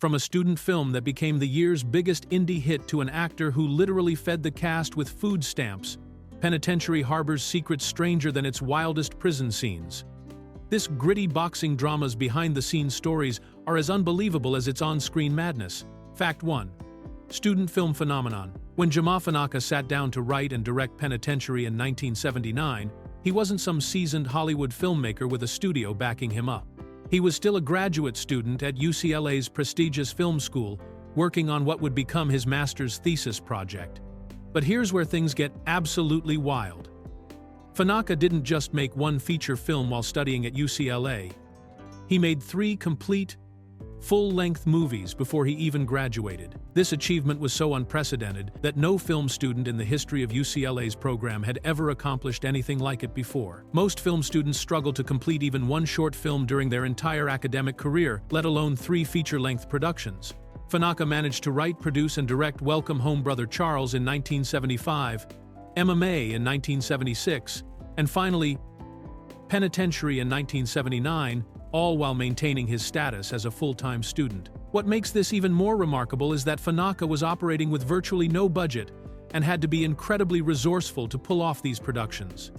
From a student film that became the year's biggest indie hit to an actor who literally fed the cast with food stamps, Penitentiary harbors secrets stranger than its wildest prison scenes. This gritty boxing drama's behind-the-scenes stories are as unbelievable as its on-screen madness. Fact 1. Student film phenomenon. When Fanaka sat down to write and direct Penitentiary in 1979, he wasn't some seasoned Hollywood filmmaker with a studio backing him up. He was still a graduate student at UCLA's prestigious film school, working on what would become his master's thesis project. But here's where things get absolutely wild. Fanaka didn't just make one feature film while studying at UCLA. He made 3 complete, full-length movies before he even graduated. This achievement was so unprecedented that no film student in the history of UCLA's program had ever accomplished anything like it before. Most film students struggle to complete even one short film during their entire academic career, let alone 3 feature-length productions. Fanaka managed to write, produce, and direct Welcome Home Brother Charles in 1975, MMA in 1976, and finally, Penitentiary in 1979, all while maintaining his status as a full-time student. What makes this even more remarkable is that Fanaka was operating with virtually no budget and had to be incredibly resourceful to pull off these productions.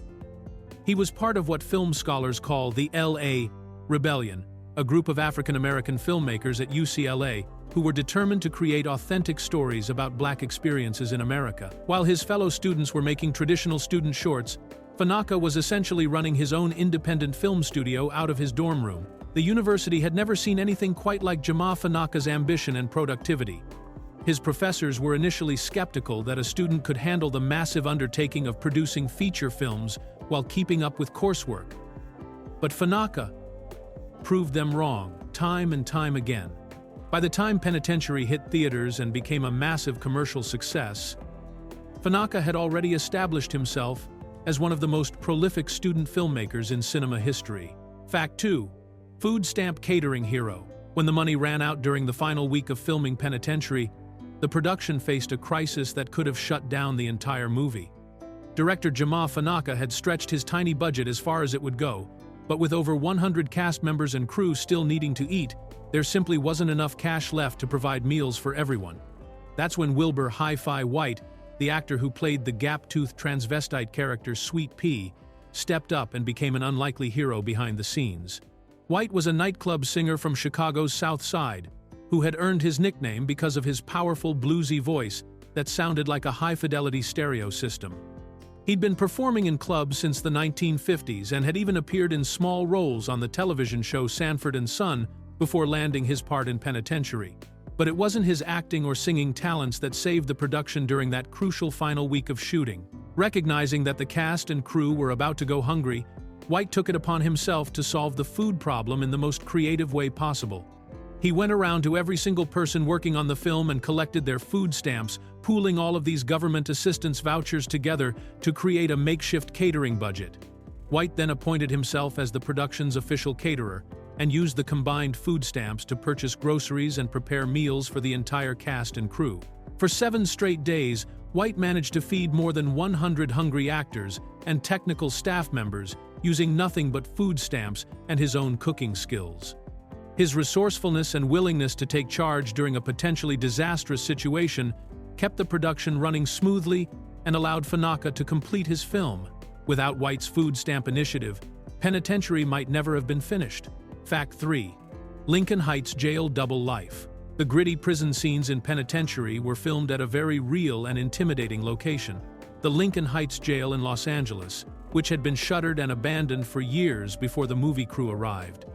He was part of what film scholars call the LA Rebellion, a group of African-American filmmakers at UCLA who were determined to create authentic stories about Black experiences in America. While his fellow students were making traditional student shorts, Fanaka was essentially running his own independent film studio out of his dorm room. The university had never seen anything quite like Fanaka's ambition and productivity. His professors were initially skeptical that a student could handle the massive undertaking of producing feature films while keeping up with coursework. But Fanaka proved them wrong, time and time again. By the time Penitentiary hit theaters and became a massive commercial success, Fanaka had already established himself as one of the most prolific student filmmakers in cinema history. Fact 2. Food stamp catering hero. When the money ran out during the final week of filming Penitentiary, the production faced a crisis that could have shut down the entire movie. Director Fanaka had stretched his tiny budget as far as it would go, but with over 100 cast members and crew still needing to eat, there simply wasn't enough cash left to provide meals for everyone. That's when Wilbur Hi-Fi White, the actor who played the gap-toothed transvestite character Sweet Pea, stepped up and became an unlikely hero behind the scenes. White was a nightclub singer from Chicago's South Side, who had earned his nickname because of his powerful bluesy voice that sounded like a high-fidelity stereo system. He'd been performing in clubs since the 1950s and had even appeared in small roles on the television show Sanford and Son before landing his part in Penitentiary. But it wasn't his acting or singing talents that saved the production during that crucial final week of shooting. Recognizing that the cast and crew were about to go hungry, White took it upon himself to solve the food problem in the most creative way possible. He went around to every single person working on the film and collected their food stamps, pooling all of these government assistance vouchers together to create a makeshift catering budget. White then appointed himself as the production's official caterer, and used the combined food stamps to purchase groceries and prepare meals for the entire cast and crew. For 7 straight days, White managed to feed more than 100 hungry actors and technical staff members using nothing but food stamps and his own cooking skills. His resourcefulness and willingness to take charge during a potentially disastrous situation kept the production running smoothly and allowed Fanaka to complete his film. Without White's food stamp initiative, Penitentiary might never have been finished. Fact 3. Lincoln Heights Jail Double Life. The gritty prison scenes in Penitentiary were filmed at a very real and intimidating location, the Lincoln Heights Jail in Los Angeles, which had been shuttered and abandoned for years before the movie crew arrived.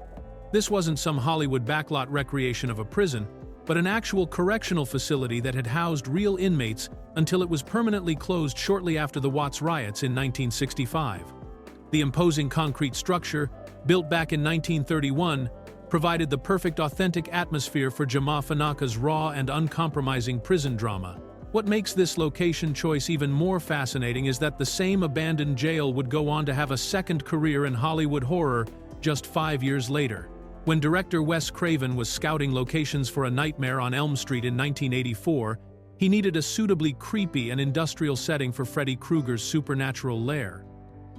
This wasn't some Hollywood backlot recreation of a prison, but an actual correctional facility that had housed real inmates until it was permanently closed shortly after the Watts riots in 1965. The imposing concrete structure, built back in 1931, provided the perfect authentic atmosphere for Fanaka's raw and uncompromising prison drama. What makes this location choice even more fascinating is that the same abandoned jail would go on to have a second career in Hollywood horror just 5 years later. When director Wes Craven was scouting locations for A Nightmare on Elm Street in 1984, he needed a suitably creepy and industrial setting for Freddy Krueger's supernatural lair.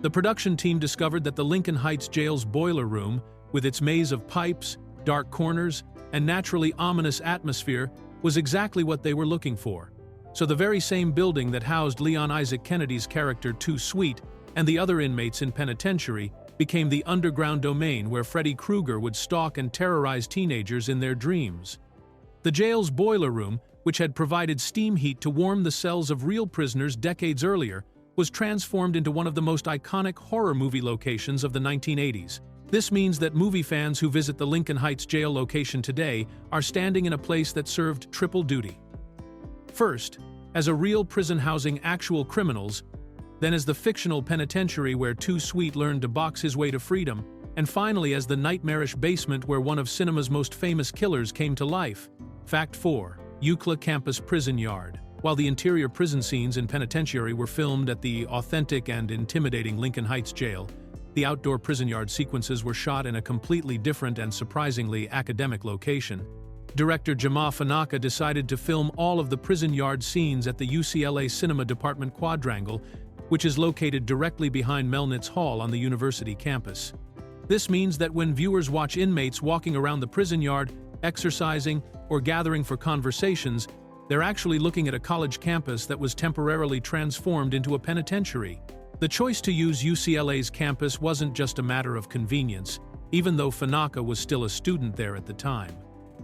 The production team discovered that the Lincoln Heights Jail's boiler room, with its maze of pipes, dark corners, and naturally ominous atmosphere was exactly what they were looking for. So the very same building that housed Leon Isaac Kennedy's character Too Sweet and the other inmates in Penitentiary became the underground domain where Freddy Krueger would stalk and terrorize teenagers in their dreams. The jail's boiler room, which had provided steam heat to warm the cells of real prisoners decades earlier, was transformed into one of the most iconic horror movie locations of the 1980s. This means that movie fans who visit the Lincoln Heights jail location today are standing in a place that served triple duty. First, as a real prison housing actual criminals, then as the fictional penitentiary where Too Sweet learned to box his way to freedom, and finally as the nightmarish basement where one of cinema's most famous killers came to life. Fact 4. UCLA Campus Prison Yard. While the interior prison scenes in Penitentiary were filmed at the authentic and intimidating Lincoln Heights jail, the outdoor prison yard sequences were shot in a completely different and surprisingly academic location. Director Jama Fanaka decided to film all of the prison yard scenes at the UCLA Cinema Department Quadrangle, which is located directly behind Melnitz Hall on the university campus. This means that when viewers watch inmates walking around the prison yard, exercising, or gathering for conversations, they're actually looking at a college campus that was temporarily transformed into a penitentiary. The choice to use UCLA's campus wasn't just a matter of convenience, even though Fanaka was still a student there at the time.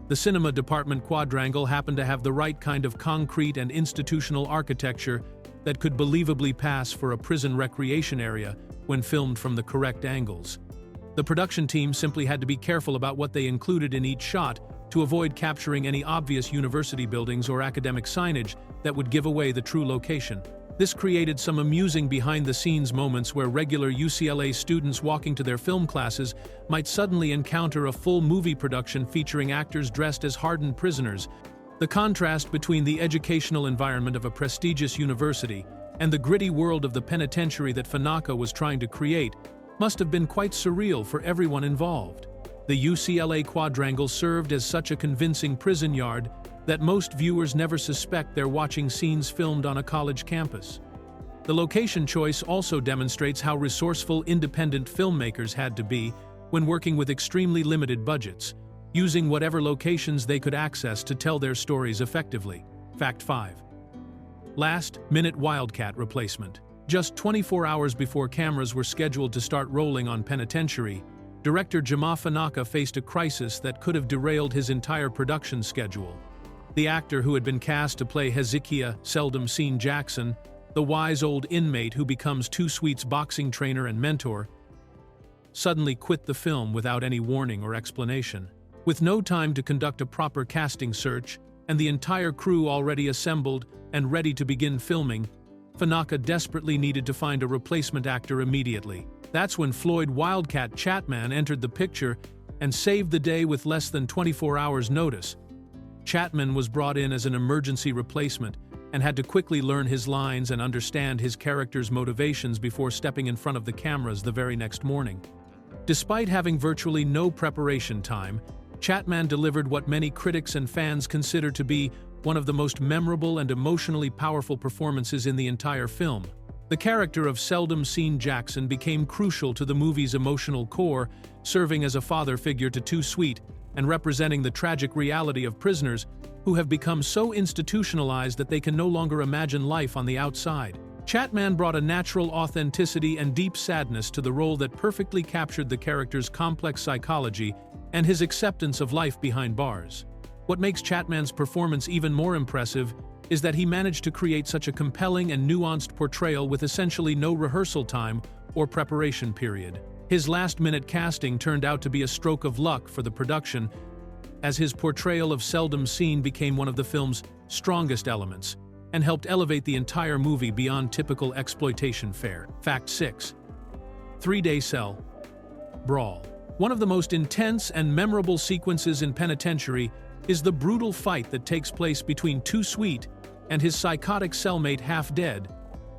The Cinema Department Quadrangle happened to have the right kind of concrete and institutional architecture that could believably pass for a prison recreation area when filmed from the correct angles. The production team simply had to be careful about what they included in each shot to avoid capturing any obvious university buildings or academic signage that would give away the true location. This created some amusing behind-the-scenes moments where regular UCLA students walking to their film classes might suddenly encounter a full movie production featuring actors dressed as hardened prisoners. The contrast between the educational environment of a prestigious university and the gritty world of the penitentiary that Fanaka was trying to create must have been quite surreal for everyone involved. The UCLA Quadrangle served as such a convincing prison yard that most viewers never suspect they're watching scenes filmed on a college campus. The location choice also demonstrates how resourceful independent filmmakers had to be when working with extremely limited budgets, using whatever locations they could access to tell their stories effectively. Fact 5. Last-minute Wildcat replacement. Just 24 hours before cameras were scheduled to start rolling on Penitentiary, director Jama Fanaka faced a crisis that could have derailed his entire production schedule. The actor who had been cast to play Hezekiah "Seldom Seen" Jackson, the wise old inmate who becomes Too Sweet's boxing trainer and mentor, suddenly quit the film without any warning or explanation. With no time to conduct a proper casting search, and the entire crew already assembled and ready to begin filming, Fanaka desperately needed to find a replacement actor immediately. That's when Floyd "Wildcat" Chapman entered the picture and saved the day with less than 24 hours' notice. Chapman was brought in as an emergency replacement and had to quickly learn his lines and understand his character's motivations before stepping in front of the cameras the very next morning. Despite having virtually no preparation time, Chapman delivered what many critics and fans consider to be one of the most memorable and emotionally powerful performances in the entire film. The character of Seldom Seen Jackson became crucial to the movie's emotional core, serving as a father figure to Too Sweet and representing the tragic reality of prisoners who have become so institutionalized that they can no longer imagine life on the outside. Chapman brought a natural authenticity and deep sadness to the role that perfectly captured the character's complex psychology and his acceptance of life behind bars. What makes Chapman's performance even more impressive is that he managed to create such a compelling and nuanced portrayal with essentially no rehearsal time or preparation period. His last-minute casting turned out to be a stroke of luck for the production, as his portrayal of Seldom Seen became one of the film's strongest elements and helped elevate the entire movie beyond typical exploitation fare. Fact 6. 3-Day Cell Brawl. One of the most intense and memorable sequences in Penitentiary is the brutal fight that takes place between Too Sweet and his psychotic cellmate Half Dead,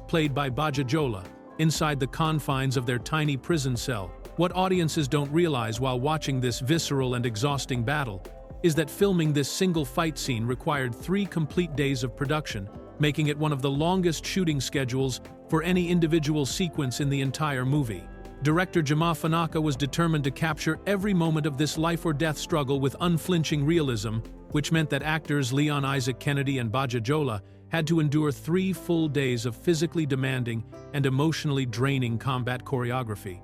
played by Baja Jola, inside the confines of their tiny prison cell. What audiences don't realize while watching this visceral and exhausting battle is that filming this single fight scene required 3 complete days of production, making it one of the longest shooting schedules for any individual sequence in the entire movie. Director Fanaka was determined to capture every moment of this life-or-death struggle with unflinching realism, which meant that actors Leon Isaac Kennedy and Bajajola had to endure 3 full days of physically demanding and emotionally draining combat choreography.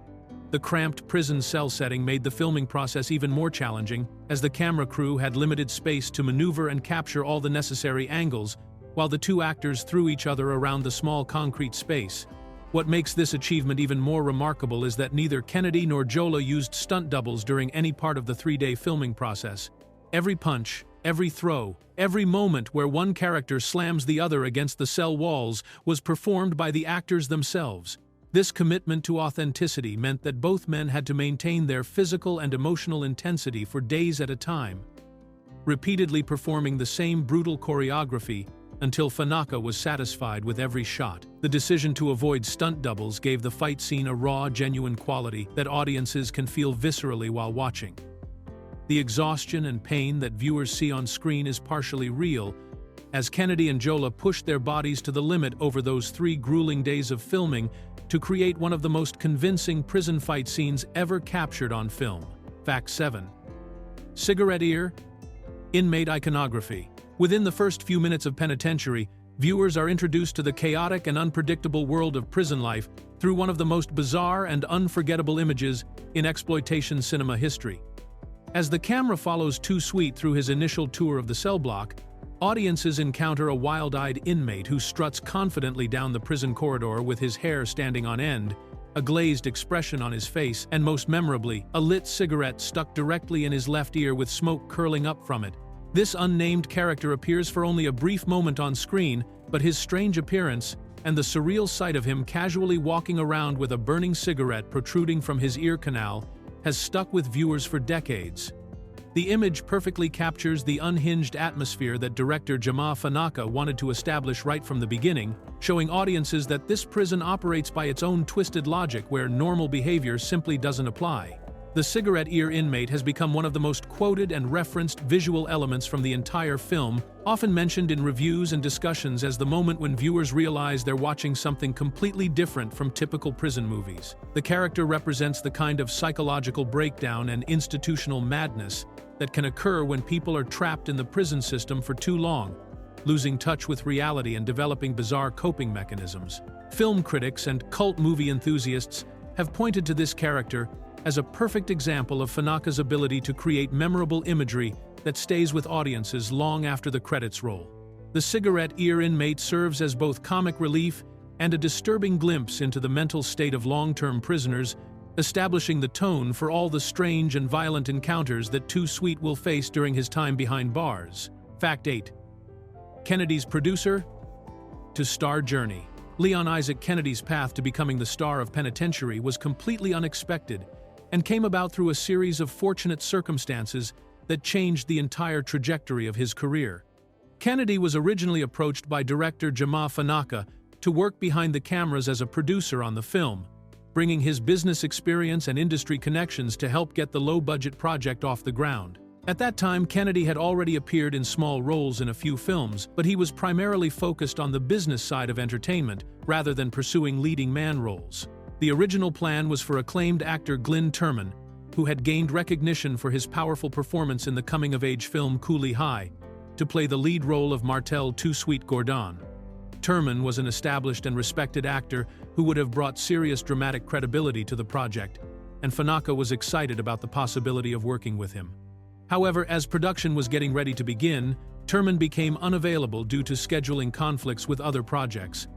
The cramped prison cell setting made the filming process even more challenging, as the camera crew had limited space to maneuver and capture all the necessary angles, while the 2 actors threw each other around the small concrete space. What makes this achievement even more remarkable is that neither Kennedy nor Jola used stunt doubles during any part of the 3-day filming process. Every punch, every throw, every moment where one character slams the other against the cell walls was performed by the actors themselves. This commitment to authenticity meant that both men had to maintain their physical and emotional intensity for days at a time, repeatedly performing the same brutal choreography until Fanaka was satisfied with every shot. The decision to avoid stunt doubles gave the fight scene a raw, genuine quality that audiences can feel viscerally while watching. The exhaustion and pain that viewers see on screen is partially real, as Kennedy and Jola pushed their bodies to the limit over those 3 grueling days of filming to create one of the most convincing prison fight scenes ever captured on film. Fact 7. Cigarette ear. Inmate iconography. Within the first few minutes of Penitentiary, viewers are introduced to the chaotic and unpredictable world of prison life through one of the most bizarre and unforgettable images in exploitation cinema history. As the camera follows Too Sweet through his initial tour of the cell block, audiences encounter a wild-eyed inmate who struts confidently down the prison corridor with his hair standing on end, a glazed expression on his face, and most memorably, a lit cigarette stuck directly in his left ear with smoke curling up from it. This unnamed character appears for only a brief moment on screen, but his strange appearance and the surreal sight of him casually walking around with a burning cigarette protruding from his ear canal has stuck with viewers for decades. The image perfectly captures the unhinged atmosphere that director Fanaka wanted to establish right from the beginning, showing audiences that this prison operates by its own twisted logic where normal behavior simply doesn't apply. The cigarette ear inmate has become one of the most quoted and referenced visual elements from the entire film, often mentioned in reviews and discussions as the moment when viewers realize they're watching something completely different from typical prison movies. The character represents the kind of psychological breakdown and institutional madness that can occur when people are trapped in the prison system for too long, losing touch with reality and developing bizarre coping mechanisms. Film critics and cult movie enthusiasts have pointed to this character as a perfect example of Fanaka's ability to create memorable imagery that stays with audiences long after the credits roll. The cigarette ear inmate serves as both comic relief and a disturbing glimpse into the mental state of long-term prisoners, establishing the tone for all the strange and violent encounters that Too Sweet will face during his time behind bars. Fact 8. Kennedy's producer to star journey. Leon Isaac Kennedy's path to becoming the star of Penitentiary was completely unexpected and came about through a series of fortunate circumstances that changed the entire trajectory of his career. Kennedy was originally approached by director Fanaka to work behind the cameras as a producer on the film, bringing his business experience and industry connections to help get the low-budget project off the ground. At that time, Kennedy had already appeared in small roles in a few films, but he was primarily focused on the business side of entertainment rather than pursuing leading man roles. The original plan was for acclaimed actor Glyn Turman, who had gained recognition for his powerful performance in the coming-of-age film Cooley High, to play the lead role of Martel Too Sweet Gordon. Turman was an established and respected actor who would have brought serious dramatic credibility to the project, and Fanaka was excited about the possibility of working with him. However, as production was getting ready to begin, Turman became unavailable due to scheduling conflicts with other projects,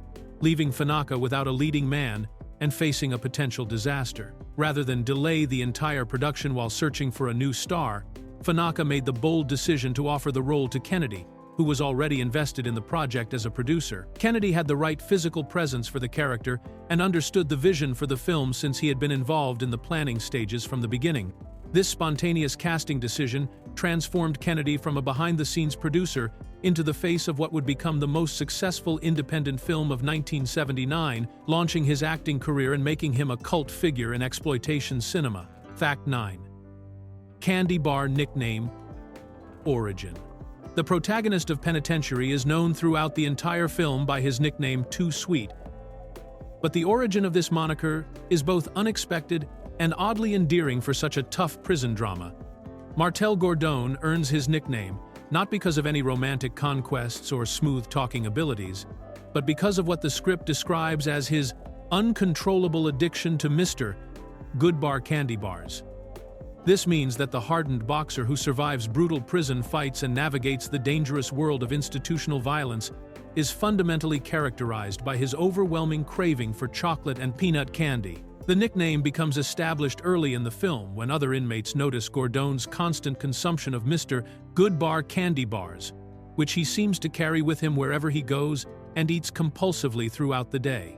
leaving Fanaka without a leading man and facing a potential disaster. Rather than delay the entire production while searching for a new star, Fanaka made the bold decision to offer the role to Kennedy, who was already invested in the project as a producer. Kennedy had the right physical presence for the character and understood the vision for the film since he had been involved in the planning stages from the beginning. This spontaneous casting decision transformed Kennedy from a behind-the-scenes producer into the face of what would become the most successful independent film of 1979, launching his acting career and making him a cult figure in exploitation cinema. Fact 9. Candy bar nickname. Origin. The protagonist of Penitentiary is known throughout the entire film by his nickname Too Sweet, But the origin of this moniker is both unexpected and oddly endearing for such a tough prison drama. Martel Gourdon earns his nickname not because of any romantic conquests or smooth-talking abilities, but because of what the script describes as his uncontrollable addiction to Mr. Goodbar candy bars. This means that the hardened boxer who survives brutal prison fights and navigates the dangerous world of institutional violence is fundamentally characterized by his overwhelming craving for chocolate and peanut candy. The nickname becomes established early in the film when other inmates notice Gourdon's constant consumption of Mr. Goodbar candy bars, which he seems to carry with him wherever he goes and eats compulsively throughout the day.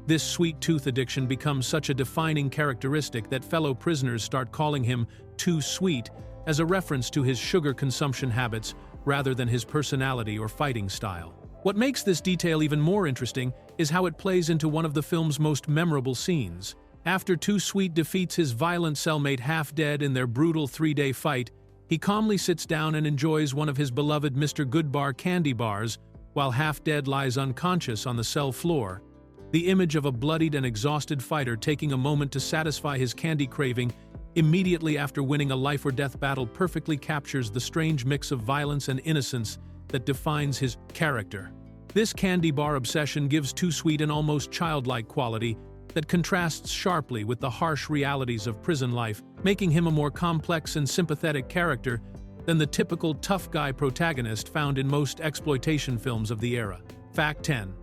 This sweet tooth addiction becomes such a defining characteristic that fellow prisoners start calling him too sweet as a reference to his sugar consumption habits rather than his personality or fighting style. What makes this detail even more interesting is how it plays into one of the film's most memorable scenes. After Too Sweet defeats his violent cellmate half-dead in their brutal 3-day fight, he calmly sits down and enjoys one of his beloved Mr. Goodbar candy bars while half-dead lies unconscious on the cell floor. The image of a bloodied and exhausted fighter taking a moment to satisfy his candy craving immediately after winning a life-or-death battle perfectly captures the strange mix of violence and innocence that defines his character. This candy bar obsession gives Too Sweet an almost childlike quality that contrasts sharply with the harsh realities of prison life, making him a more complex and sympathetic character than the typical tough guy protagonist found in most exploitation films of the era. Fact 10.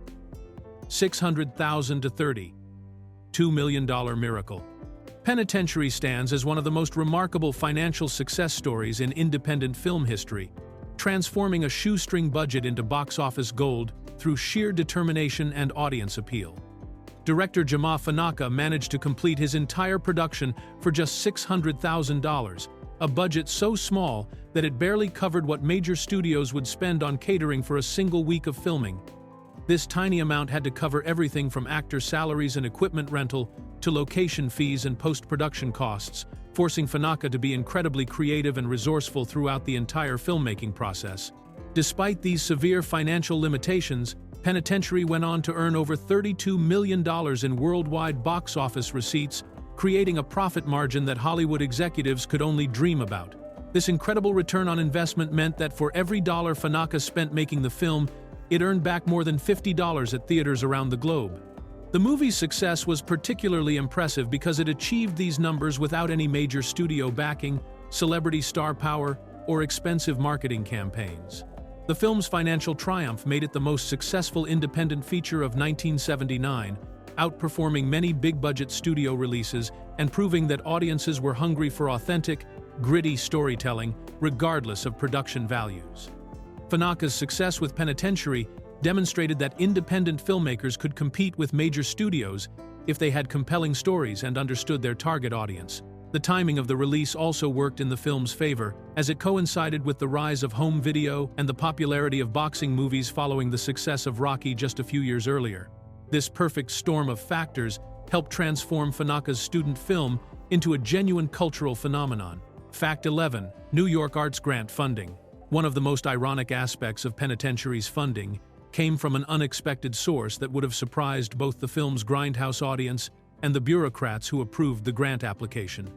600,000 to 30. $2 million miracle. Penitentiary stands as one of the most remarkable financial success stories in independent film history, transforming a shoestring budget into box office gold through sheer determination and audience appeal. Director Jama Fanaka managed to complete his entire production for just $600,000, a budget so small that it barely covered what major studios would spend on catering for a single week of filming. This tiny amount had to cover everything from actor salaries and equipment rental to location fees and post-production costs, forcing Fanaka to be incredibly creative and resourceful throughout the entire filmmaking process. Despite these severe financial limitations, Penitentiary went on to earn over $32 million in worldwide box office receipts, creating a profit margin that Hollywood executives could only dream about. This incredible return on investment meant that for every dollar Fanaka spent making the film, it earned back more than $50 at theaters around the globe. The movie's success was particularly impressive because it achieved these numbers without any major studio backing, celebrity star power, or expensive marketing campaigns. The film's financial triumph made it the most successful independent feature of 1979, outperforming many big-budget studio releases and proving that audiences were hungry for authentic, gritty storytelling, regardless of production values. Fanaka's success with Penitentiary demonstrated that independent filmmakers could compete with major studios if they had compelling stories and understood their target audience. The timing of the release also worked in the film's favor, as it coincided with the rise of home video and the popularity of boxing movies following the success of Rocky just a few years earlier. This perfect storm of factors helped transform Fanaka's student film into a genuine cultural phenomenon. Fact 11. New York Arts Grant funding. One of the most ironic aspects of Penitentiary's funding came from an unexpected source that would have surprised both the film's grindhouse audience and the bureaucrats who approved the grant application.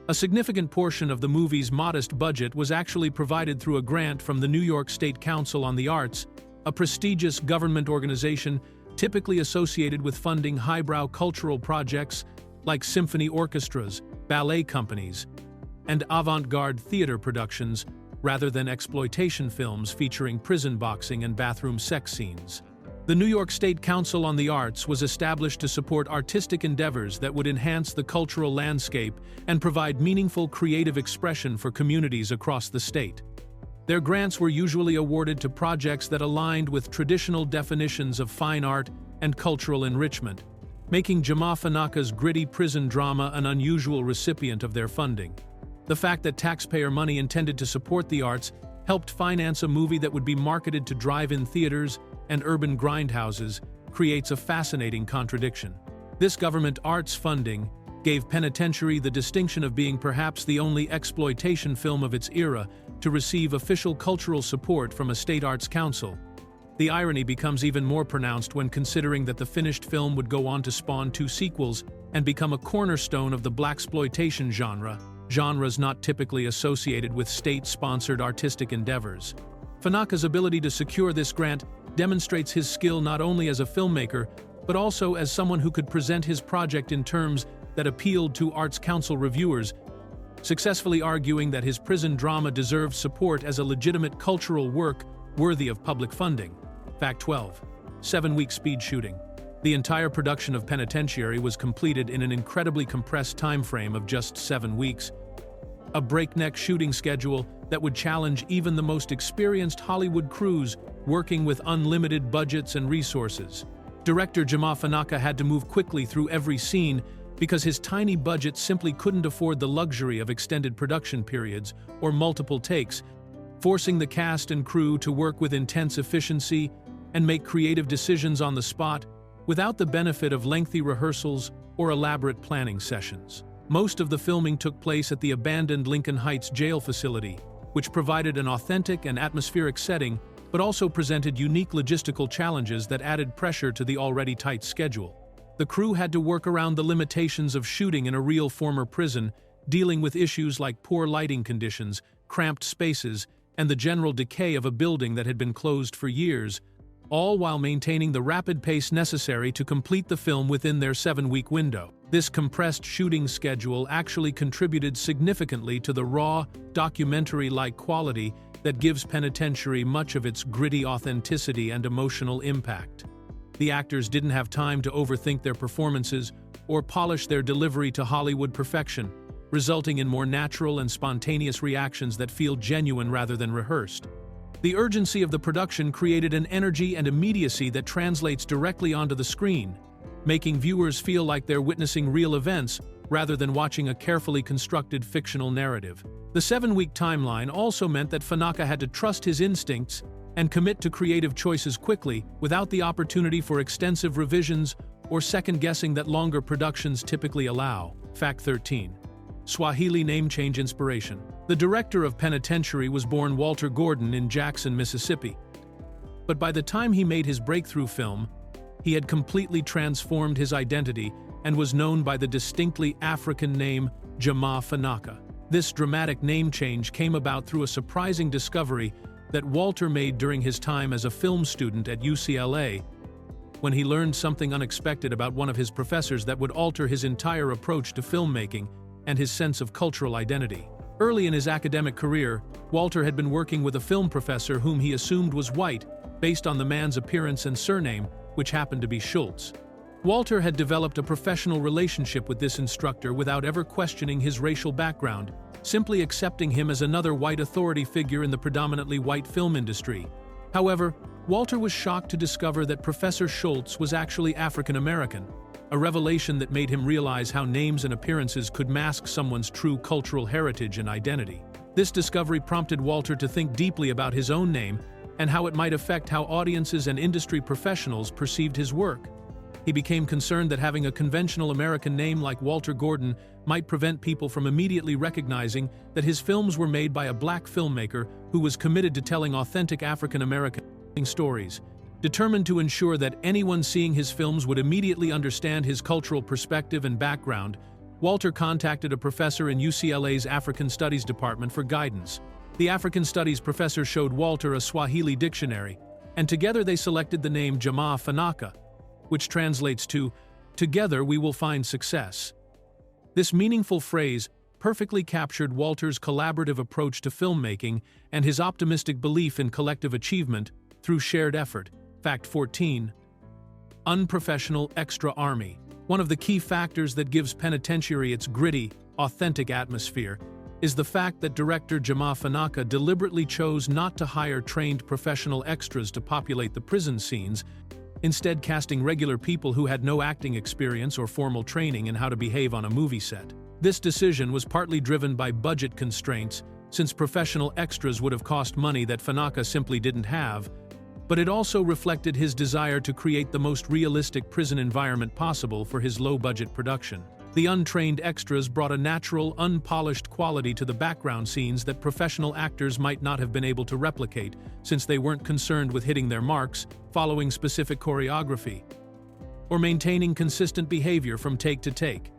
A significant portion of the movie's modest budget was actually provided through a grant from the New York State Council on the Arts, a prestigious government organization typically associated with funding highbrow cultural projects like symphony orchestras, ballet companies, and avant-garde theater productions, rather than exploitation films featuring prison boxing and bathroom sex scenes. The New York State Council on the Arts was established to support artistic endeavors that would enhance the cultural landscape and provide meaningful creative expression for communities across the state. Their grants were usually awarded to projects that aligned with traditional definitions of fine art and cultural enrichment, making Jama Fanaka's gritty prison drama an unusual recipient of their funding. The fact that taxpayer money intended to support the arts helped finance a movie that would be marketed to drive-in theaters and urban grindhouses creates a fascinating contradiction. This government arts funding gave Penitentiary the distinction of being perhaps the only exploitation film of its era to receive official cultural support from a state arts council. The irony becomes even more pronounced when considering that the finished film would go on to spawn 2 sequels and become a cornerstone of the blaxploitation genres not typically associated with state-sponsored artistic endeavors. Funaka's ability to secure this grant demonstrates his skill not only as a filmmaker, but also as someone who could present his project in terms that appealed to Arts Council reviewers, successfully arguing that his prison drama deserved support as a legitimate cultural work worthy of public funding. Fact 12. 7-week speed shooting. The entire production of Penitentiary was completed in an incredibly compressed time frame of just 7 weeks, a breakneck shooting schedule that would challenge even the most experienced Hollywood crews working with unlimited budgets and resources. Director Jama Funaka had to move quickly through every scene because his tiny budget simply couldn't afford the luxury of extended production periods or multiple takes, forcing the cast and crew to work with intense efficiency and make creative decisions on the spot without the benefit of lengthy rehearsals or elaborate planning sessions. Most of the filming took place at the abandoned Lincoln Heights jail facility, which provided an authentic and atmospheric setting but also presented unique logistical challenges that added pressure to the already tight schedule. The crew had to work around the limitations of shooting in a real former prison, dealing with issues like poor lighting conditions, cramped spaces, and the general decay of a building that had been closed for years, all while maintaining the rapid pace necessary to complete the film within their 7-week window. This compressed shooting schedule actually contributed significantly to the raw, documentary-like quality that gives Penitentiary much of its gritty authenticity and emotional impact. The actors didn't have time to overthink their performances or polish their delivery to Hollywood perfection, resulting in more natural and spontaneous reactions that feel genuine rather than rehearsed. The urgency of the production created an energy and immediacy that translates directly onto the screen, making viewers feel like they're witnessing real events rather than watching a carefully constructed fictional narrative. The 7-week timeline also meant that Funaka had to trust his instincts and commit to creative choices quickly, without the opportunity for extensive revisions or second-guessing that longer productions typically allow. Fact 13. Swahili name change inspiration. The director of Penitentiary was born Walter Gordon in Jackson, Mississippi. But by the time he made his breakthrough film, he had completely transformed his identity and was known by the distinctly African name Jama Funaka. This dramatic name change came about through a surprising discovery that Walter made during his time as a film student at UCLA, when he learned something unexpected about one of his professors that would alter his entire approach to filmmaking and his sense of cultural identity. Early in his academic career, Walter had been working with a film professor whom he assumed was white, based on the man's appearance and surname, which happened to be Schultz. Walter had developed a professional relationship with this instructor without ever questioning his racial background, simply accepting him as another white authority figure in the predominantly white film industry. However, Walter was shocked to discover that Professor Schultz was actually African American, a revelation that made him realize how names and appearances could mask someone's true cultural heritage and identity. This discovery prompted Walter to think deeply about his own name and how it might affect how audiences and industry professionals perceived his work. He became concerned that having a conventional American name like Walter Gordon might prevent people from immediately recognizing that his films were made by a black filmmaker who was committed to telling authentic African American stories. Determined to ensure that anyone seeing his films would immediately understand his cultural perspective and background, Walter contacted a professor in UCLA's African Studies department for guidance. The African Studies professor showed Walter a Swahili dictionary, and together they selected the name Jama Funaka, which translates to, "Together we will find success." This meaningful phrase perfectly captured Walter's collaborative approach to filmmaking and his optimistic belief in collective achievement through shared effort. Fact 14. Unprofessional extra army. One of the key factors that gives Penitentiary its gritty, authentic atmosphere is the fact that director Jama Funaka deliberately chose not to hire trained professional extras to populate the prison scenes, instead casting regular people who had no acting experience or formal training in how to behave on a movie set. This decision was partly driven by budget constraints, since professional extras would have cost money that Funaka simply didn't have, but it also reflected his desire to create the most realistic prison environment possible for his low-budget production. The untrained extras brought a natural, unpolished quality to the background scenes that professional actors might not have been able to replicate, since they weren't concerned with hitting their marks, following specific choreography, or maintaining consistent behavior from take to take.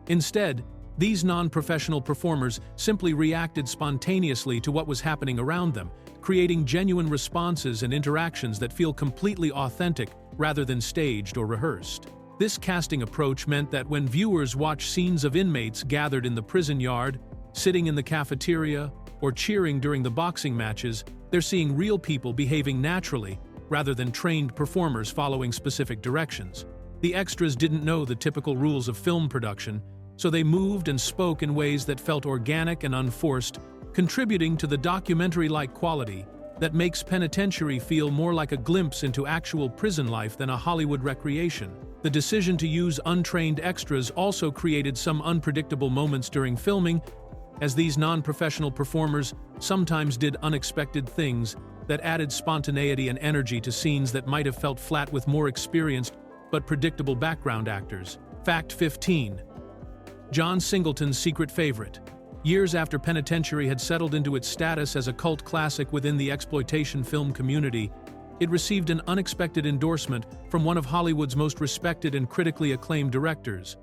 Instead, these non-professional performers simply reacted spontaneously to what was happening around them, creating genuine responses and interactions that feel completely authentic rather than staged or rehearsed. This casting approach meant that when viewers watch scenes of inmates gathered in the prison yard, sitting in the cafeteria, or cheering during the boxing matches, they're seeing real people behaving naturally rather than trained performers following specific directions. The extras didn't know the typical rules of film production, so they moved and spoke in ways that felt organic and unforced, contributing to the documentary-like quality that makes Penitentiary feel more like a glimpse into actual prison life than a Hollywood recreation. The decision to use untrained extras also created some unpredictable moments during filming, as these non-professional performers sometimes did unexpected things that added spontaneity and energy to scenes that might have felt flat with more experienced but predictable background actors. Fact 15. John Singleton's secret favorite. Years after Penitentiary had settled into its status as a cult classic within the exploitation film community, it received an unexpected endorsement from one of Hollywood's most respected and critically acclaimed directors.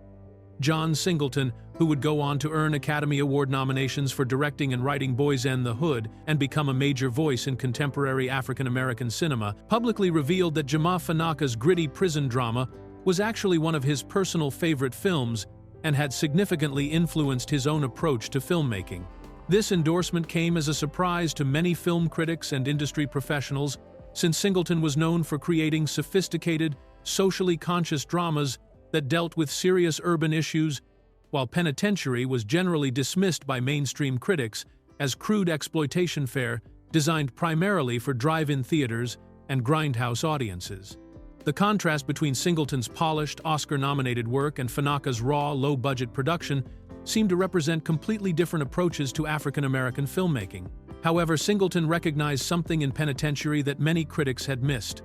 John Singleton, who would go on to earn Academy Award nominations for directing and writing Boys and the Hood and become a major voice in contemporary African-American cinema, publicly revealed that Jama Fanaka's gritty prison drama was actually one of his personal favorite films and had significantly influenced his own approach to filmmaking. This endorsement came as a surprise to many film critics and industry professionals, since Singleton was known for creating sophisticated, socially conscious dramas that dealt with serious urban issues, while Penitentiary was generally dismissed by mainstream critics as crude exploitation fare designed primarily for drive-in theaters and grindhouse audiences. The contrast between Singleton's polished, Oscar-nominated work and Fanaka's raw, low-budget production seemed to represent completely different approaches to African-American filmmaking. However, Singleton recognized something in Penitentiary that many critics had missed: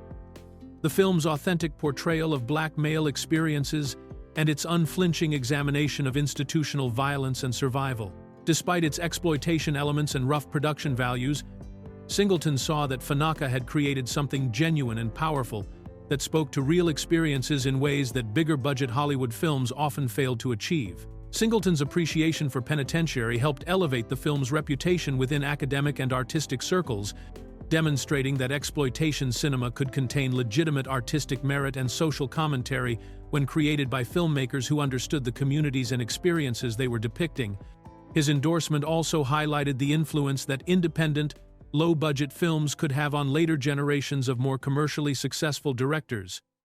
the film's authentic portrayal of black male experiences and its unflinching examination of institutional violence and survival. Despite its exploitation elements and rough production values, Singleton saw that Fanaka had created something genuine and powerful that spoke to real experiences in ways that bigger-budget Hollywood films often failed to achieve. Singleton's appreciation for Penitentiary helped elevate the film's reputation within academic and artistic circles, demonstrating that exploitation cinema could contain legitimate artistic merit and social commentary when created by filmmakers who understood the communities and experiences they were depicting. His endorsement also highlighted the influence that independent, low-budget films could have on later generations of more commercially successful directors.